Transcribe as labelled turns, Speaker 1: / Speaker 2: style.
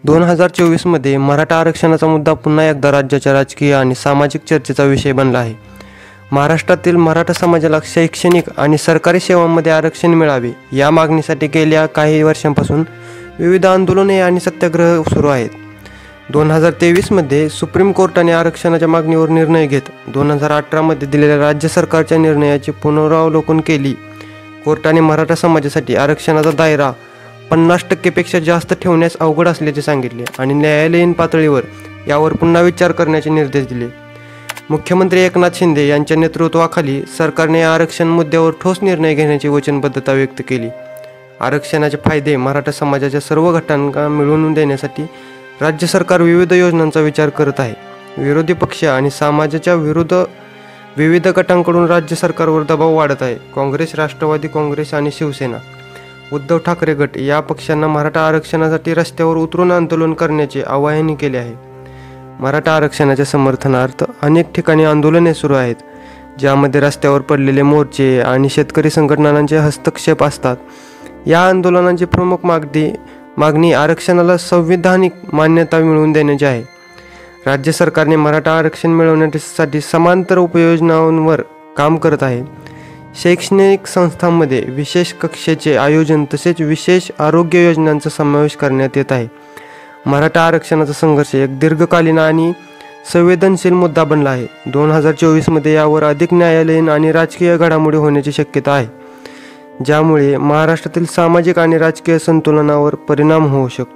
Speaker 1: 2024 मराठा आरक्षणाचा मुद्दा पुन्हा एकदा राज्याच्या राजकीय आणि सामाजिक चर्चेचा विषय बनला आहे. महाराष्ट्रातील मराठा समाजाला शैक्षणिक आणि सरकारी सेवांमध्ये आरक्षण मिळावे या मागणीसाठी गेल्या काही वर्षांपासून विविध आंदोलने आणि सत्याग्रह सुरू आहेत. 2023 सुप्रीम कोर्टाने आरक्षणाच्या मागणीवर निर्णय घेत 2018 दिलेल्या राज्य सरकारच्या निर्णयाचे पुनरावलोकन केली. कोर्टाने मराठा समाजासाठी आरक्षणाचा दायरा 50% जास्त ठेवण्यास अवघड असल्याचे सांगितले आणि न्यायालयीन पातळीवर यावर पुन्हा विचार करण्याचे निर्देश दिले. मुख्यमंत्री एकनाथ शिंदे यांच्या नेतृत्वाखाली सरकारने आरक्षण मुद्द्यावर ठोस निर्णय घेण्याची वचनबद्धता व्यक्त केली. आरक्षणाचे फायदे मराठा समाजाच्या सर्व घटकांना मिळवून देण्यासाठी राज्य सरकार विविध योजनांचा विचार करत आहे. विरोधी पक्ष आणि समाजाच्या विविध गटांकडून राज्य सरकारवर दबाव वाढत आहे. काँग्रेस, राष्ट्रवादी काँग्रेस आणि शिवसेना, उद्धव ठाकरे गट या पक्षांना मराठा आरक्षणासाठी रस्त्यावर उतरून आंदोलन करण्याचे आवाहन केले आहे. मराठा आरक्षणाच्या समर्थनार्थ अनेक ठिकाणी आंदोलने सुरू आहेत, ज्यामध्ये रस्त्यावर पडलेले मोर्चे आणि शेतकरी संघटनांचे हस्तक्षेप असतात. या आंदोलनांची प्रमुख मागणी आरक्षणाला संविधानिक मान्यता मिळवून देण्याची आहे. राज्य सरकारने मराठा आरक्षण मिळवण्यासाठी समांतर उपयोजनांवर काम करत आहे. शैक्षणिक संस्थांमध्ये विशेष कक्षेचे आयोजन तसेच विशेष आरोग्य योजनांचा समावेश करण्यात येत आहे. मराठा आरक्षणाचा संघर्ष एक दीर्घकालीन आणि संवेदनशील मुद्दा बनला आहे. 2024 यावर अधिक न्यायालयीन आणि राजकीय घडामोडी होण्याची शक्यता आहे, ज्यामुळे महाराष्ट्रातील सामाजिक आणि राजकीय संतुलनावर परिणाम होऊ शकतो.